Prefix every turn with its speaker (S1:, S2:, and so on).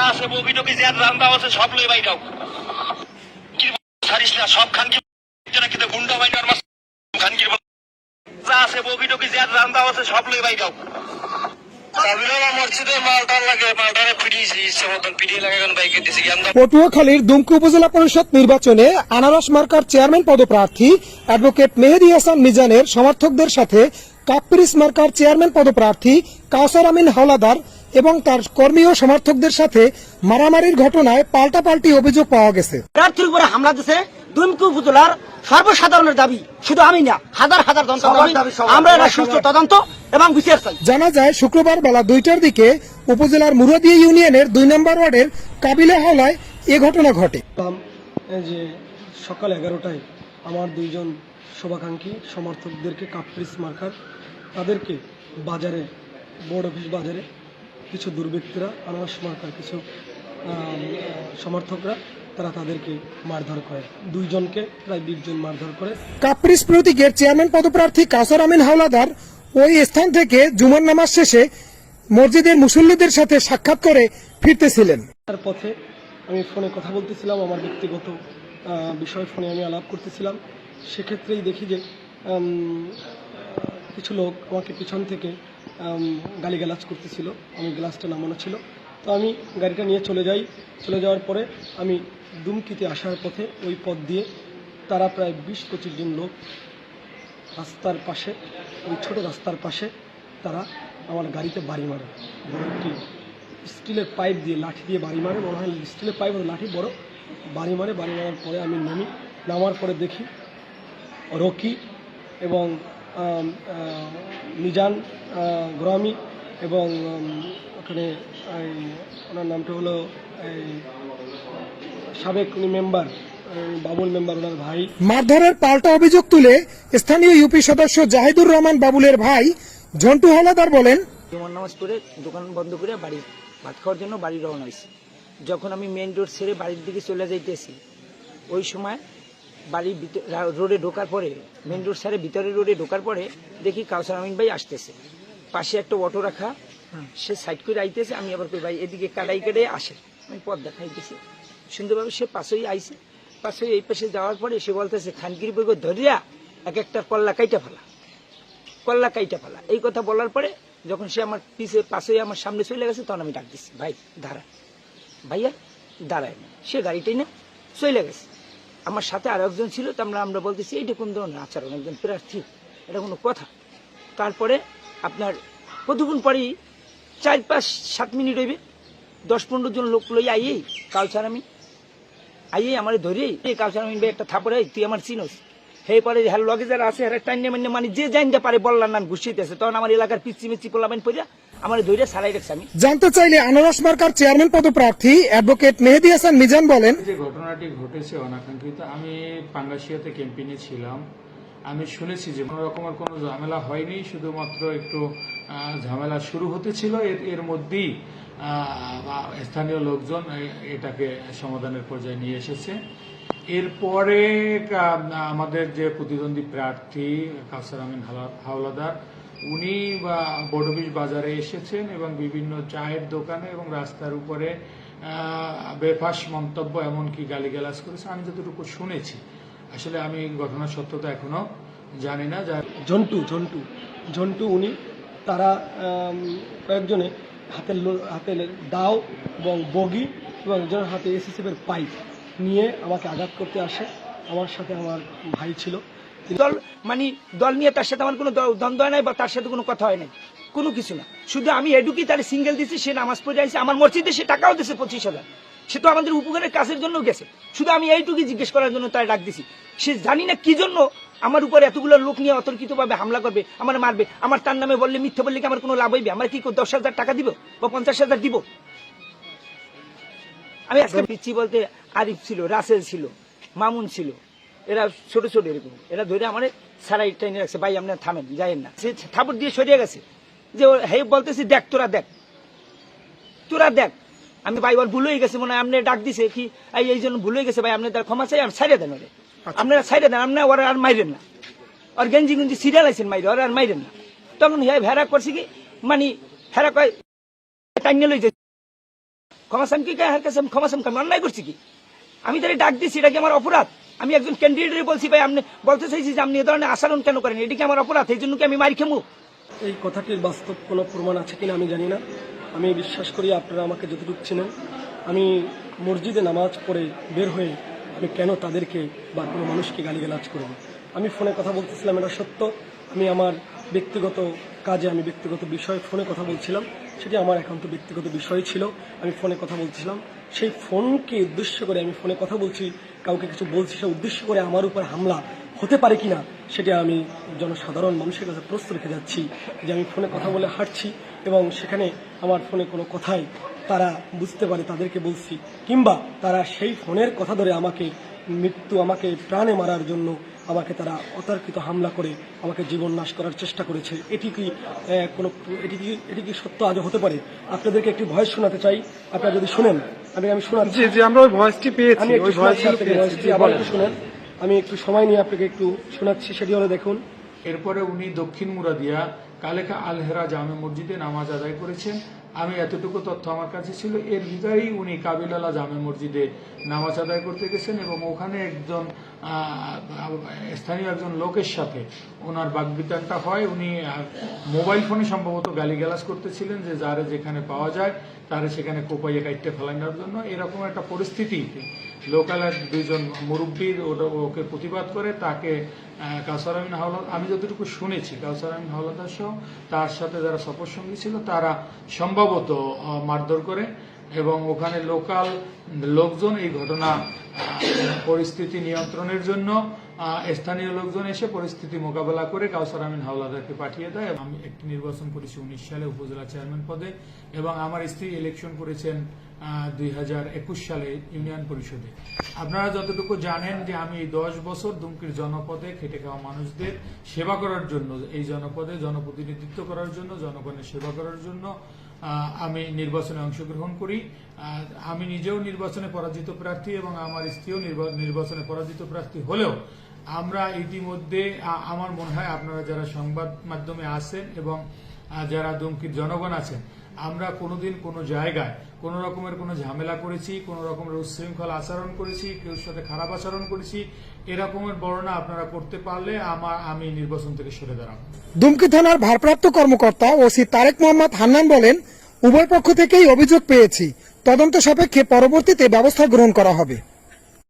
S1: যা আছে বগিটকি যে রান্দা আছে সব লই বাইটাও কি ছাড়িস না সব খানকি নাকি তো গুন্ডা বাইনার মাছ খানকির যা আছে বগিটকি যে রান্দা আছে সব লই বাইটাও
S2: পটুয়াখালীর দুমকি উপজেলা পরিষদ নির্বাচনে আনারস মার্কার চেয়ারম্যান পদপ্রার্থী অ্যাডভোকেট মেহেদী হাসান মিজানের সমর্থকদের সাথে কাপ্রিস মার্কার চেয়ারম্যান পদপ্রার্থী কাউসার আমিন হাওলাদার এবং তার কর্মী ও সমর্থকদের সাথে মারামারির ঘটনায় পাল্টাপাল্টি অভিযোগ পাওয়া গেছে।
S3: প্রার্থীর উপরে হামলা দিচ্ছে দুমকি উপজেলার সর্বসাধারণের দাবি, শুধু আমি না, হাজার হাজার আমরা এটা সুষ্ঠু তদন্ত এবং বিচার চাই।
S2: জানা যায় শুক্রবার বেলা 2টার দিকে উপজেলার মুরাদিয়া ইউনিয়নের 2 নম্বর ওয়ার্ডের কাবিলা হাওলায় এ ঘটনা ঘটে।
S4: যে সকাল 11টায় আমার 2 জন শুভাকাঙ্ক্ষী সমর্থকদেরকে কাপ্রিস মার্কার তাদেরকে বাজারে বোর্ড অফিস বাজারে কিছু দুর্বৃত্তরা আনারস মার্কার কিছু সমর্থকরা তারা তাদেরকে মারধর করে, 2 জনকে প্রায় 20 জন মারধর করে।
S2: কাপ্রিস প্রতীকের চেয়ারম্যান পদপ্রার্থী কাউসার আমিন হাওলাদার ওই স্থান থেকে জুমার নামাজ শেষে মসজিদের মুসল্লিদের সাথে সাক্ষাৎ করে ফিরতেছিলেন।
S4: তার পথে আমি ফোনে কথা বলতেছিলাম, আমার ব্যক্তিগত বিষয় ফোনে আমি আলাপ করতেছিলাম। সেক্ষেত্রেই দেখি যে কিছু লোক আমাকে পিছন থেকে গালিগালাজ করতেছিল, আমি গ্লাসটা নামানো ছিল, তো আমি গাড়িটা নিয়ে চলে যাওয়ার পরে আমি দুমকিতে আসার পথে ওই পথ দিয়ে তারা প্রায় 20-25 জন লোক রাস্তার পাশে, ওই ছোট রাস্তার পাশে তারা আমার গাড়িতে বাড়ি মারে, বড় একটি স্টিলের পাইপ দিয়ে লাঠি দিয়ে বাড়ি মারে, মনে হয় স্টিলের পাইপ আর লাঠি বড় বাড়ি মারে। বাড়ি মারার পরে আমি নামার পরে দেখি রকি এবং মিজান গ্রামী এবং ওখানে ওনার নামটা হলো সাবেক মেম্বার বাবুল মেম্বার, ওনার ভাই।
S2: মারধরের পাল্টা অভিযোগ তুলে স্থানীয় ইউপি সদস্য জাহিদুর রহমান বাবুলের ভাই ঝন্টু হাওলাদার বলেন,
S3: জুমার নামাজ পড়ে দোকান বন্ধ করে বাড়ি ভাত খাওয়ার জন্য বাড়ি রওনা হয়েছি। যখন আমি মেইন রোড ছেড়ে বাড়ির দিকে চলে যাইতেছি, ওই সময় বাড়ির রোডে ঢোকার পরে, মেইন রোড ছেড়ে ভিতরের রোডে ঢোকার পরে দেখি কাউসার আমিন ভাই আসতেছে, পাশে একটা অটো রাখা, সে সাইড করে আইতেছে। আমি আবার কই ভাই এদিকে কাটাই কেটে আসে, আমি পথ দেখাইতেছি সুন্দরভাবে, সে পাশেই আইছে। পাশে এই পাশে যাওয়ার পরে সে বলতেছে খানগির বই ধরিয়া এক একটা কল্লা কাইটা ফেলা, এই কথা বলার পরে যখন সে আমার পাশে আমার সামনে চলে গেছে, তখন আমি ডাক দিচ্ছি, ভাই দাঁড়া, ভাইয়া দাঁড়ায় না, সে গাড়িটাই না চলে গেছে। আমার সাথে আর একজন ছিল, তো আমরা বলতেছি এইটা কোন ধরনের আচরণ, একজন প্রার্থী, এটা কোনো কথা। তারপরে আপনার কতক্ষণ পরেই 4-5-7 মিনিট হইবে, 10-15 জন লোক লই আইয়েই কাউসার আমিন আইয়ে আমার ধরেই কাউসার আমিন ভাই একটা থাপড়ে, তুই আমার চিনোস, হে পরে হ্যাঁ লগে যারা আছে হ্যাঁ টাইনে মানে যে জানতে পারে বললার নাম ঘুষিতেছে, তখন আমার এলাকার পিচি পোলাবেন পড়িয়া আমার ধরে সারাই রাখছে। আমি
S2: জানতে চাইলে আনারস মার্কার চেয়ারম্যান পদপ্রার্থী অ্যাডভোকেট মেহেদী হাসান মিজান বলেন,
S5: যে ঘটনাটি ঘটেছে অনাকাঙ্ক্ষিত, আমি পাঙ্গাসিয়াতে ক্যাম্পেইনে ছিলাম, আমি শুনেছি যে কোনো রকমের কোনো ঝামেলা হয়নি, শুধুমাত্র একটু ঝামেলা শুরু হতেছিল, এর মধ্যেই স্থানীয় লোকজন এটাকে সমাধানের পর্যায়ে নিয়ে এসেছে। এরপরে আমাদের যে প্রতিদ্বন্দ্বী প্রার্থী কাউসার আমিন হাওলাদার, উনি বোর্ড অফিস বাজারে এসেছেন এবং বিভিন্ন চায়ের দোকানে এবং রাস্তার উপরে বেফাস মন্তব্য এমনকি গালিগালাজ করেছে, আমি যতটুকু শুনেছি। আসলে আমি ঘটনার সত্যতা এখনো জানি না।
S4: ঝন্টু উনি তারা কয়েকজনে হাতে দাও এবং বগি এবং একজনের হাতে এসএসএফের পাইপ নিয়ে আমাকে আঘাত করতে আসে। আমার সাথে আমার ভাই ছিল,
S3: দল নিয়ে তার সাথে আমার কোনো দ্বন্দ্ব হয় নাই বা তার সাথে কোনো কথা হয় নাই, কোনো কিছু না। শুধু আমি এডুকি তার সিঙ্গেল দিচ্ছি, সে নামাজ পড়ে আসছে, আমার মসজিদে সে টাকাও দিচ্ছে 25,000, সে তো আমাদের উপকারের কাজের জন্য গেছে। শুধু আমি এইটুকুই জিজ্ঞেস করার জন্য তার ডাক দিছি। সে জানি না কি জন্য আমার উপর এতগুলো লোক নিয়ে অতর্কিতভাবে হামলা করবে, আমার মারবে, আমার তার নামে বললে মিথ্যে বললে কি আমার কোনো লাভ হইবে? আমার কি 10,000 টাকা দিব বা 50,000 দিব? আমি আজকে পিচ্ছি বলতে আরিফ ছিল, রাসেল ছিল, মামুন ছিল, এরা ছোট ছোট এরকম, এরা ধরে আমার সারাই টাইনে রাখছে, ভাই আপনি থামেন, যাইয়েন না। সে থাপড় দিয়ে সরিয়ে গেছে, যে হে বলতেছি দেখ তোরা দেখ। আমি ভাই ওর ভুল হয়ে গেছে, মনে হয় আপনি ডাক দিছে কি এই জন্য ভুল হয়ে গেছে, ভাই আপনি তার ক্ষমা চাই, আমি ছাইড়ে দেন, ওরে আপনারা ছাইড়ে দেন, আপনারা ওরা আর মাইরেন না, আর গেঞ্জি গুঞ্জি সিরিয়াল আইছেন মাইরে, ওরা আর মাইরেন না। তখন হে ভেড়া করছে কি, মানে হেরা কয় টাইনে লই যায়, ক্ষমা চাম কি কার কাছে আমি ক্ষমা চাম, আমি অন্যায় করছি কি? আমি তাহলে ডাক দিচ্ছি, এটা কি আমার অপরাধ? আমি একজন ক্যান্ডিডেট বলছি ভাই আপনি বলতে চাইছি যে আপনি এ ধরনের আচরণ কেন করেন, এটি কি আমার অপরাধ? এই জন্য কি আমি মারি খেমু?
S4: এই কথাটির বাস্তব কোনো প্রমাণ আছে কিনা আমি জানি না। আমি বিশ্বাস করি আপনারা আমাকে যতটুকু চেনেন, আমি মসজিদে নামাজ পড়ে বের হয়ে আমি কেন তাদেরকে বা কোনো মানুষকে গালিগালাজ করব? আমি ফোনে কথা বলতেছিলাম, এটা সত্য। আমি আমার ব্যক্তিগত কাজে, আমি ব্যক্তিগত বিষয়ে ফোনে কথা বলছিলাম, সেটি আমার একান্ত ব্যক্তিগত বিষয় ছিল। আমি ফোনে কথা বলছিলাম, সেই ফোনকে উদ্দেশ্য করে আমি ফোনে কথা বলছি, কাউকে কিছু বলছি, সে উদ্দেশ্য করে আমার উপর হামলা হতে পারে কিনা সেটা আমি জনসাধারণ মানুষের কাছে প্রশ্ন রেখে যাচ্ছি। যে আমি ফোনে কথা বলে হাঁটছি এবং সেখানে আমার ফোনে কোনো কথাই তারা বুঝতে পারে, তাদেরকে বলছি, কিংবা তারা সেই ফোনের কথা ধরে আমাকে আমাকে প্রাণে মারার জন্য আমাকে তারা অতর্কিত হামলা করে আমাকে জীবন নাশ করার চেষ্টা করেছে। এটি কি সত্য আজও হতে পারে? আপনাদেরকে একটি ভয়েস শোনাতে চাই, আপনারা যদি শুনেন। আমি শোনাচ্ছি।
S2: জি, আমরা ওই ভয়েসটি পেয়েছি,
S4: আমি একটু শোনাচ্ছি আপনাকে, ভয়েসটি আবার একটু শুনেন। আমি একটু সময় নিয়ে আপনাকে একটু শোনাচ্ছি, সেটি হলো দেখুন।
S5: এরপরে উনি দক্ষিণ মুরাদিয়া কালেকা আলহেরা জামে মসজিদে নামাজ আদায় করেছেন। আমি এতটুকু তথ্য আমার কাছে ছিল। এর ভিতরেই উনি কাবিলালা জামে মসজিদে নামাজ আদায় করতে গেছেন এবং ওখানে একজন স্থানীয় একজন লোকের সাথে ওনার বাগবিতণ্ডা হয়। উনি মোবাইল ফোনে সম্ভবত গালিগালাজ করতেছিলেন যে যারে যেখানে পাওয়া যায় তারে সেখানে কোপাইয়ে কাটতে ফেলানোর জন্য। এরকম একটা পরিস্থিতিতে লোকাল এক দুইজন মুরব্বী ওকে প্রতিবাদ করে তাকে কাউসার আমিন হাওলাদার, আমি যতটুকু শুনেছি কাউসার আমিন হাওলাদার সহ তার সাথে যারা সফর সঙ্গী ছিল তারা সম্ভবত মারধর করে এবং ওখানে লোকাল লোকজন এই ঘটনা পরিস্থিতি নিয়ন্ত্রণের জন্য স্থানীয় লোকজন এসে পরিস্থিতি মোকাবেলা করে কাউসার আমিন হাওলাদারকে পাঠিয়ে দেয়। আমি একটি নির্বাচন করেছি 19 সালে উপজেলা চেয়ারম্যান পদে এবং আমার স্ত্রী ইলেকশন করেছেন 2021 সালে ইউনিয়ন পরিষদে। আপনারা যতটুকু জানেন যে আমি 10 বছর দুমকির জনপদে খেটে খাওয়া মানুষদের সেবা করার জন্য, এই জনপদে জনপ্রতিনিধিত্ব করার জন্য, জনগণের সেবা করার জন্য আমি নির্বাচনে অংশগ্রহণ করি। আমি নিজেও নির্বাচনে পরাজিত প্রার্থী এবং আমার স্ত্রীও নির্বাচনে পরাজিত প্রার্থী হলেও আমরা ইতিমধ্যে আমার মনে হয় আপনারা যারা সংবাদ মাধ্যমে আছেন এবং যারা দুমকির জনগণ আছেন, আমরা কোনোদিন কোনো জায়গায় কোন রকমের কোনো ঝামেলা করেছি, কোন রকমের উচ্ছৃঙ্খল আচরণ করেছি, কেউ সাথে খারাপ আচরণ করেছি, এরকমের বর্ণনা আপনারা করতে পারলে আমি নির্বাচন থেকে সরে দাঁড়াবো।
S2: দুমকি থানার ভারপ্রাপ্ত কর্মকর্তা ওসি তারেক মোহাম্মদ হান্নান বলেন, উভয় পক্ষ থেকেই অভিযোগ পেয়েছি, তদন্ত সাপেক্ষে পরবর্তীতে ব্যবস্থা গ্রহণ করা হবে।